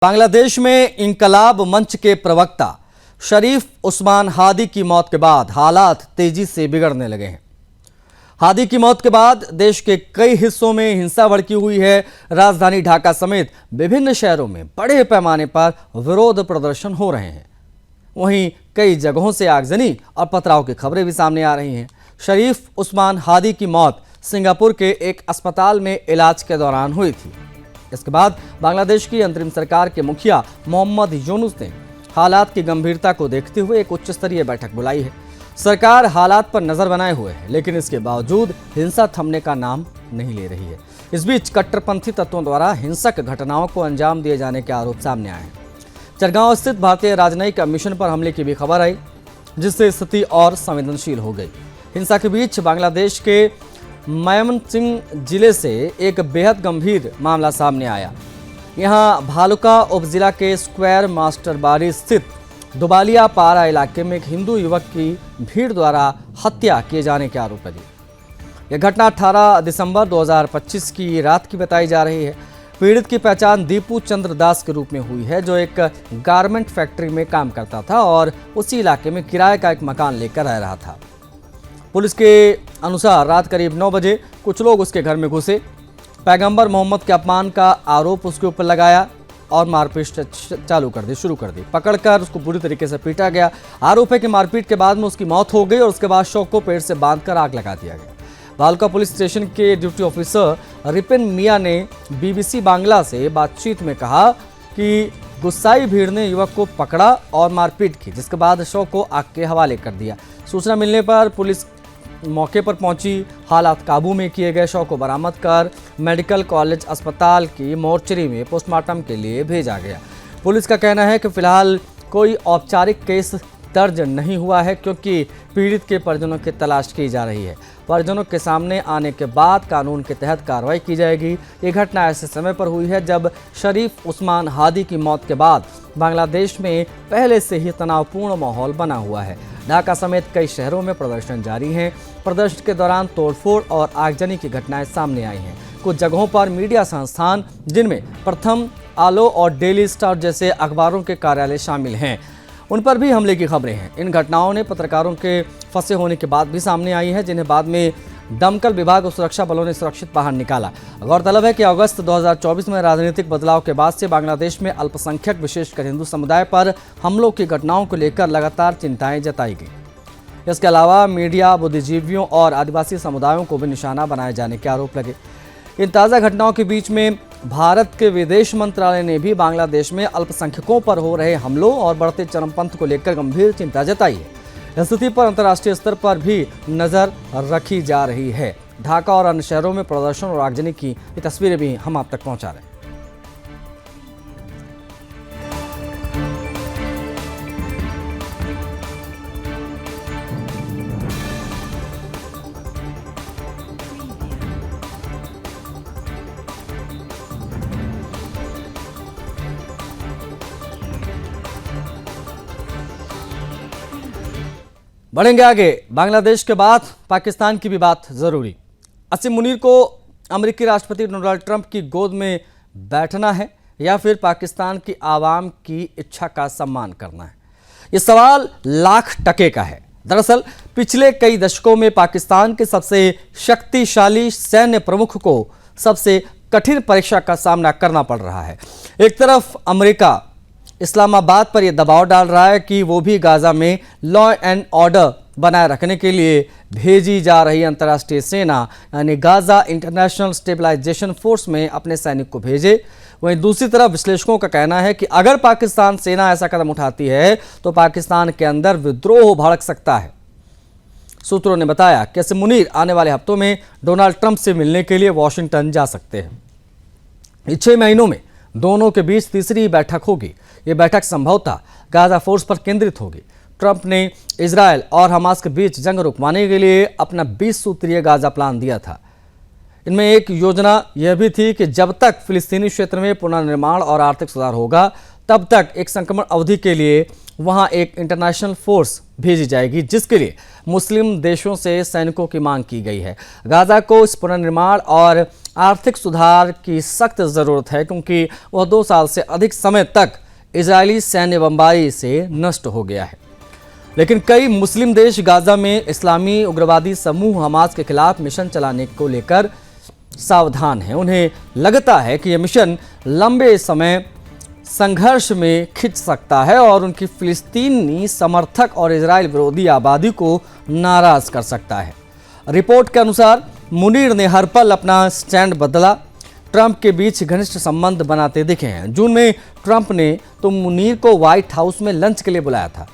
बांग्लादेश में इंकलाब मंच के प्रवक्ता शरीफ उस्मान हादी की मौत के बाद हालात तेजी से बिगड़ने लगे हैं। हादी की मौत के बाद देश के कई हिस्सों में हिंसा भड़की हुई है। राजधानी ढाका समेत विभिन्न शहरों में बड़े पैमाने पर विरोध प्रदर्शन हो रहे हैं। वहीं कई जगहों से आगजनी और पथराव की खबरें भी सामने आ रही हैं। शरीफ उस्मान हादी की मौत सिंगापुर के एक अस्पताल में इलाज के दौरान हुई थी। इसके बाद बांग्लादेश की अंतरिम सरकार के मुखिया मोहम्मद यूनुस ने हालात की गंभीरता को देखते हुए एक उच्च स्तरीय बैठक बुलाई है। सरकार हालात पर नजर बनाए हुए है, लेकिन इसके बावजूद हिंसा थमने का नाम नहीं ले रही है। इस बीच कट्टरपंथी तत्वों द्वारा हिंसक घटनाओं को अंजाम दिए जाने के आरोप सामने आए हैं। चरगांव स्थित भारतीय राजनयिक मिशन पर हमले की भी खबर आई, जिससे स्थिति और संवेदनशील हो गई। हिंसा के बीच बांग्लादेश के मयमनसिंह जिले से एक बेहद गंभीर मामला सामने आया। यहां भालुका उपजिला के स्क्वायर मास्टरबाड़ी स्थित दुबालिया पारा इलाके में एक हिंदू युवक की भीड़ द्वारा हत्या किए जाने के आरोप लगे। यह घटना 18 दिसंबर 2025 की रात की बताई जा रही है। पीड़ित की पहचान दीपू चंद्र दास के रूप में हुई है, जो एक गारमेंट फैक्ट्री में काम करता था और उसी इलाके में किराए का एक मकान लेकर रह रहा था। पुलिस के अनुसार रात करीब 9 बजे कुछ लोग उसके घर में घुसे, पैगंबर मोहम्मद के अपमान का आरोप उसके ऊपर लगाया और मारपीट शुरू कर दी। पकड़कर उसको बुरी तरीके से पीटा गया। आरोप है कि मारपीट के बाद में उसकी मौत हो गई और उसके बाद शव को पेड़ से बांधकर आग लगा दिया गया। भालका पुलिस स्टेशन के ड्यूटी ऑफिसर रिपिन मिया ने BBC बांग्ला से बातचीत में कहा कि गुस्साई भीड़ ने युवक को पकड़ा और मारपीट की, जिसके बाद शव को आग के हवाले कर दिया। सूचना मिलने पर पुलिस मौके पर पहुंची। हालात काबू में किए गए। शव को बरामद कर मेडिकल कॉलेज अस्पताल की मोर्चरी में पोस्टमार्टम के लिए भेजा गया। पुलिस का कहना है कि फिलहाल कोई औपचारिक केस दर्ज नहीं हुआ है, क्योंकि पीड़ित के परिजनों की तलाश की जा रही है। परिजनों के सामने आने के बाद कानून के तहत कार्रवाई की जाएगी। ये घटना ऐसे समय पर हुई है जब शरीफ उस्मान हादी की मौत के बाद बांग्लादेश में पहले से ही तनावपूर्ण माहौल बना हुआ है। ढाका समेत कई शहरों में प्रदर्शन जारी हैं। प्रदर्शन के दौरान तोड़फोड़ और आगजनी की घटनाएं सामने आई हैं। कुछ जगहों पर मीडिया संस्थान, जिनमें प्रथम, आलो और डेली स्टार जैसे अखबारों के कार्यालय शामिल हैं, उन पर भी हमले की खबरें हैं। इन घटनाओं ने पत्रकारों के फंसे होने के बाद भी सामने आई है, जिन्हें बाद में दमकल विभाग और सुरक्षा बलों ने सुरक्षित बाहर निकाला। गौरतलब है कि अगस्त 2024 में राजनीतिक बदलाव के बाद से बांग्लादेश में अल्पसंख्यक, विशेषकर हिंदू समुदाय पर हमलों की घटनाओं को लेकर लगातार चिंताएं जताई गई। इसके अलावा मीडिया, बुद्धिजीवियों और आदिवासी समुदायों को भी निशाना बनाए जाने के आरोप लगे। इन ताज़ा घटनाओं के बीच में भारत के विदेश मंत्रालय ने भी बांग्लादेश में अल्पसंख्यकों पर हो रहे हमलों और बढ़ते चरमपंथ को लेकर गंभीर चिंता जताई है। स्थिति पर अंतर्राष्ट्रीय स्तर पर भी नजर रखी जा रही है। ढाका और अन्य शहरों में प्रदर्शन और आगजनी की ये तस्वीरें भी हम आप तक पहुंचा रहे हैं। बढ़ेंगे आगे। बांग्लादेश के बाद पाकिस्तान की भी बात जरूरी। असीम मुनीर को अमेरिकी राष्ट्रपति डोनाल्ड ट्रंप की गोद में बैठना है या फिर पाकिस्तान की आवाम की इच्छा का सम्मान करना है? ये सवाल लाख टके का है। दरअसल पिछले कई दशकों में पाकिस्तान के सबसे शक्तिशाली सैन्य प्रमुख को सबसे कठिन परीक्षा का सामना करना पड़ रहा है। एक तरफ अमेरिका इस्लामाबाद पर यह दबाव डाल रहा है कि वो भी गाजा में लॉ एंड ऑर्डर बनाए रखने के लिए भेजी जा रही अंतर्राष्ट्रीय सेना यानी गाजा इंटरनेशनल स्टेबलाइजेशन फोर्स में अपने सैनिक को भेजे। वहीं दूसरी तरफ विश्लेषकों का कहना है कि अगर पाकिस्तान सेना ऐसा कदम उठाती है तो पाकिस्तान के अंदर विद्रोह भड़क सकता है। सूत्रों ने बताया कि असीम मुनीर आने वाले हफ्तों में डोनाल्ड ट्रंप से मिलने के लिए वॉशिंगटन जा सकते हैं। 6 महीनों में दोनों के बीच तीसरी बैठक होगी। ये बैठक संभवतः गाजा फोर्स पर केंद्रित होगी। ट्रंप ने इजरायल और हमास के बीच जंग रुकवाने के लिए अपना 20 सूत्रीय गाजा प्लान दिया था। इनमें एक योजना यह भी थी कि जब तक फिलिस्तीनी क्षेत्र में पुनर्निर्माण और आर्थिक सुधार होगा, तब तक एक संक्रमण अवधि के लिए वहां एक इंटरनेशनल फोर्स भेजी जाएगी, जिसके लिए मुस्लिम देशों से सैनिकों की मांग की गई है। गाजा को इस पुनर्निर्माण और आर्थिक सुधार की सख्त ज़रूरत है, क्योंकि वह 2 साल से अधिक समय तक इजरायली सैन्य बमबारी से नष्ट हो गया है। लेकिन कई मुस्लिम देश गाजा में इस्लामी उग्रवादी समूह हमास के खिलाफ मिशन चलाने को लेकर सावधान हैं। उन्हें लगता है कि यह मिशन लंबे समय संघर्ष में खिंच सकता है और उनकी फिलिस्तीनी समर्थक और इजराइल विरोधी आबादी को नाराज कर सकता है। रिपोर्ट के अनुसार मुनीर ने हर पल अपना स्टैंड बदला, ट्रंप के बीच घनिष्ठ संबंध बनाते दिखे हैं। जून में ट्रंप ने तो मुनीर को व्हाइट हाउस में लंच के लिए बुलाया था।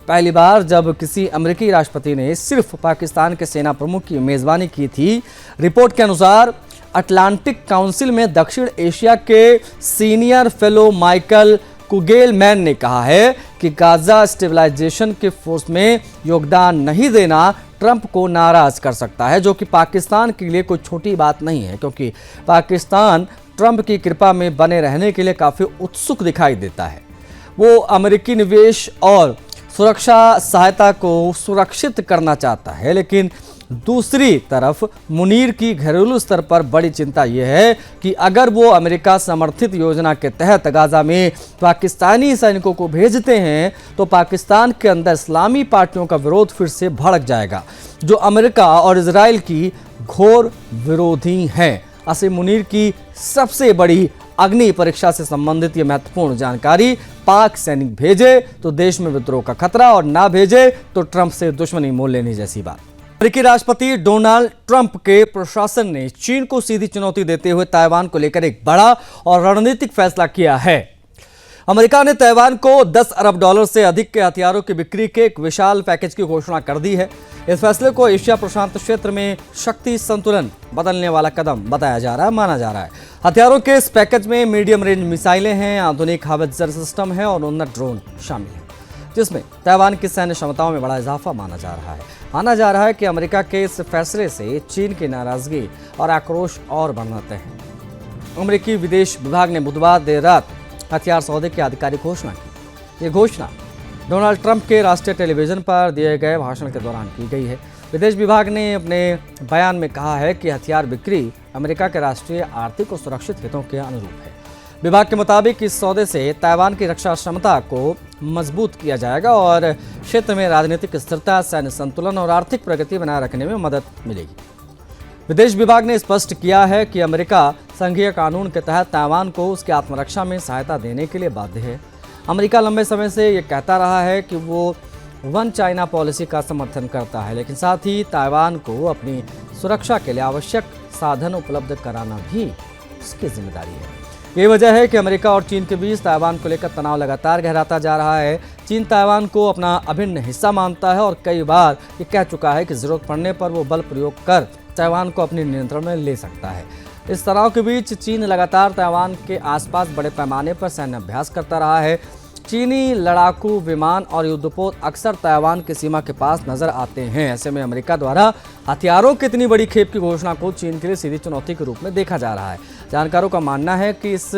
पहली बार जब किसी अमेरिकी राष्ट्रपति ने सिर्फ पाकिस्तान के सेना प्रमुख की मेजबानी की थी। रिपोर्ट के अनुसार अटलांटिक काउंसिल में दक्षिण एशिया के सीनियर फेलो माइकल कुगेलमैन ने कहा है कि गाजा स्टेबलाइजेशन के फोर्स में योगदान नहीं देना ट्रंप को नाराज कर सकता है, जो कि पाकिस्तान के लिए कोई छोटी बात नहीं है, क्योंकि पाकिस्तान ट्रंप की कृपा में बने रहने के लिए काफ़ी उत्सुक दिखाई देता है। वो अमेरिकी निवेश और सुरक्षा सहायता को सुरक्षित करना चाहता है। लेकिन दूसरी तरफ मुनीर की घरेलू स्तर पर बड़ी चिंता यह है कि अगर वो अमेरिका समर्थित योजना के तहत गाजा में पाकिस्तानी सैनिकों को भेजते हैं तो पाकिस्तान के अंदर इस्लामी पार्टियों का विरोध फिर से भड़क जाएगा, जो अमेरिका और इजराइल की घोर विरोधी हैं। असीम मुनीर की सबसे बड़ी अग्नि परीक्षा से संबंधित यह महत्वपूर्ण जानकारी, पाक सैनिक भेजे तो देश में विद्रोह का खतरा और ना भेजे तो ट्रंप से दुश्मनी मोल लेने जैसी बात। अमेरिकी राष्ट्रपति डोनाल्ड ट्रंप के प्रशासन ने चीन को सीधी चुनौती देते हुए ताइवान को लेकर एक बड़ा और रणनीतिक फैसला किया है। अमेरिका ने ताइवान को $10 अरब से अधिक के हथियारों की बिक्री के एक विशाल पैकेज की घोषणा कर दी है। इस फैसले को एशिया प्रशांत क्षेत्र में शक्ति संतुलन बदलने वाला कदम माना जा रहा है। हथियारों के इस पैकेज में मीडियम रेंज मिसाइलें हैं, आधुनिक हावित्जर सिस्टम है और उन्नत ड्रोन शामिल है, जिसमें ताइवान की सैन्य क्षमताओं में बड़ा इजाफा माना जा रहा है कि अमेरिका के इस फैसले से चीन की नाराजगी और आक्रोश और बढ़ते हैं। अमेरिकी विदेश विभाग ने बुधवार देर रात हथियार सौदे की आधिकारिक घोषणा की। ये घोषणा डोनाल्ड ट्रंप के राष्ट्रीय टेलीविजन पर दिए गए भाषण के दौरान की गई है। विदेश विभाग ने अपने बयान में कहा है कि हथियार बिक्री अमेरिका के राष्ट्रीय आर्थिक और सुरक्षित हितों के अनुरूप है। विभाग के मुताबिक इस सौदे से ताइवान की रक्षा क्षमता को मजबूत किया जाएगा और क्षेत्र में राजनीतिक स्थिरता, सैन्य संतुलन और आर्थिक प्रगति बनाए रखने में मदद मिलेगी। विदेश विभाग ने स्पष्ट किया है कि अमेरिका संघीय कानून के तहत ताइवान को उसकी आत्मरक्षा में सहायता देने के लिए बाध्य है। अमेरिका लंबे समय से ये कहता रहा है कि वो वन चाइना पॉलिसी का समर्थन करता है, लेकिन साथ ही ताइवान को अपनी सुरक्षा के लिए आवश्यक साधन उपलब्ध कराना भी उसकी जिम्मेदारी है। ये वजह है कि अमेरिका और चीन के बीच ताइवान को लेकर तनाव लगातार गहराता जा रहा है। चीन ताइवान को अपना अभिन्न हिस्सा मानता है और कई बार ये कह चुका है कि जरूरत पड़ने पर वो बल प्रयोग कर ताइवान को अपने नियंत्रण में ले सकता है। इस तनाव के बीच चीन लगातार ताइवान के आसपास बड़े पैमाने पर सैन्य अभ्यास करता रहा है। चीनी लड़ाकू विमान और युद्धपोत अक्सर ताइवान की सीमा के पास नजर आते हैं। ऐसे में अमेरिका द्वारा हथियारों की इतनी बड़ी खेप की घोषणा को चीन के लिए सीधी चुनौती के रूप में देखा जा रहा है। जानकारों का मानना है कि इस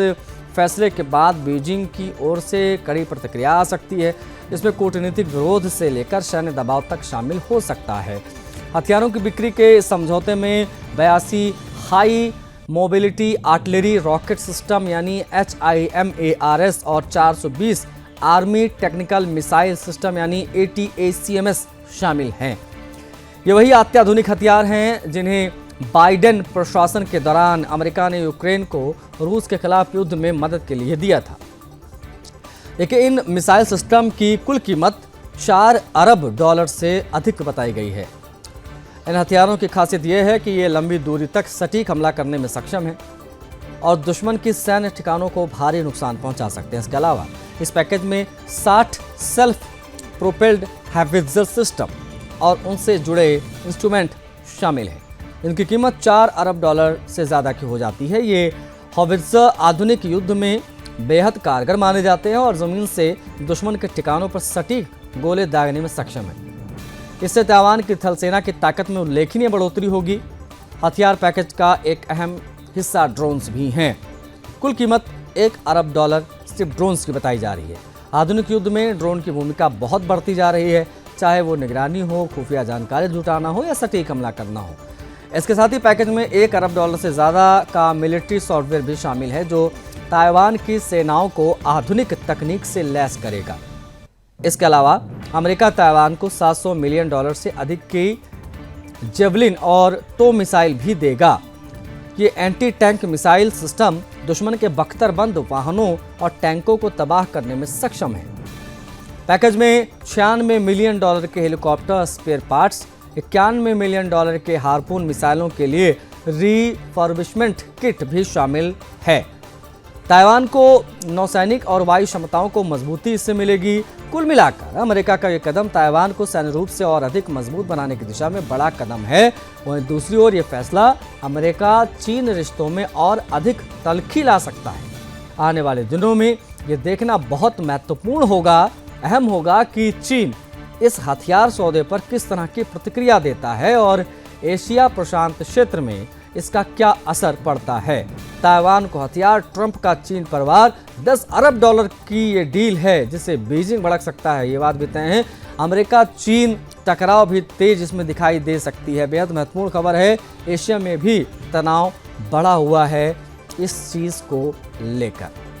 फैसले के बाद बीजिंग की ओर से कड़ी प्रतिक्रिया आ सकती है। इसमें कूटनीतिक विरोध से लेकर सैन्य दबाव तक शामिल हो सकता है। हथियारों की बिक्री के समझौते में 82 high mobility artillery rocket system यानी HIMARS और 420 आर्मी टेक्निकल मिसाइल सिस्टम यानी ATACMS शामिल हैं। ये वही अत्याधुनिक हथियार हैं जिन्हें बाइडेन प्रशासन के दौरान अमेरिका ने यूक्रेन को रूस के खिलाफ युद्ध में मदद के लिए दिया था। लेकिन इन मिसाइल सिस्टम की कुल कीमत $4 अरब से अधिक बताई गई है। इन हथियारों की खासियत यह है कि ये लंबी दूरी तक सटीक हमला करने में सक्षम है और दुश्मन की सैन्य ठिकानों को भारी नुकसान पहुंचा सकते हैं। इसके अलावा इस पैकेज में 60 सेल्फ प्रोपेल्ड हावित्जर सिस्टम और उनसे जुड़े इंस्ट्रूमेंट शामिल हैं। इनकी कीमत $4 अरब से ज़्यादा की हो जाती है। ये हावित्जर आधुनिक युद्ध में बेहद कारगर माने जाते हैं और ज़मीन से दुश्मन के ठिकानों पर सटीक गोले दागने में सक्षम है। इससे ताइवान की थल सेना की ताकत में उल्लेखनीय बढ़ोतरी होगी। हथियार पैकेज का एक अहम हिस्सा ड्रोन्स भी हैं। कुल कीमत $1 अरब सिर्फ ड्रोन्स की बताई जा रही है। आधुनिक युद्ध में ड्रोन की भूमिका बहुत बढ़ती जा रही है, चाहे वो निगरानी हो, खुफिया जानकारी जुटाना हो या सटीक हमला करना हो। इसके साथ ही पैकेज में $1 अरब से ज़्यादा का मिलिट्री सॉफ्टवेयर भी शामिल है, जो ताइवान की सेनाओं को आधुनिक तकनीक से लैस करेगा। इसके अलावा अमेरिका ताइवान को $700 मिलियन से अधिक की जेवलिन और टो मिसाइल भी देगा। ये एंटी टैंक मिसाइल सिस्टम दुश्मन के बख्तरबंद वाहनों और टैंकों को तबाह करने में सक्षम है। पैकेज में $96 मिलियन के हेलीकॉप्टर स्पेयर पार्ट्स, $91 मिलियन के हार्पून मिसाइलों के लिए रीफर्बिशमेंट किट भी शामिल है। ताइवान को नौसैनिक और वायु क्षमताओं को मजबूती इससे मिलेगी। कुल मिलाकर अमेरिका का यह कदम ताइवान को सैन्य रूप से और अधिक मजबूत बनाने की दिशा में बड़ा कदम है। वहीं दूसरी ओर यह फैसला अमेरिका चीन रिश्तों में और अधिक तल्खी ला सकता है। आने वाले दिनों में यह देखना बहुत महत्वपूर्ण होगा, अहम होगा कि चीन इस हथियार सौदे पर किस तरह की प्रतिक्रिया देता है और एशिया प्रशांत क्षेत्र में इसका क्या असर पड़ता है। ताइवान को हथियार, ट्रंप का चीन पर वार, $10 अरब की ये डील है जिसे बीजिंग भड़क सकता है, ये बात भी तय है। अमेरिका चीन टकराव भी तेज इसमें दिखाई दे सकती है। बेहद महत्वपूर्ण खबर है, एशिया में भी तनाव बढ़ा हुआ है इस चीज को लेकर।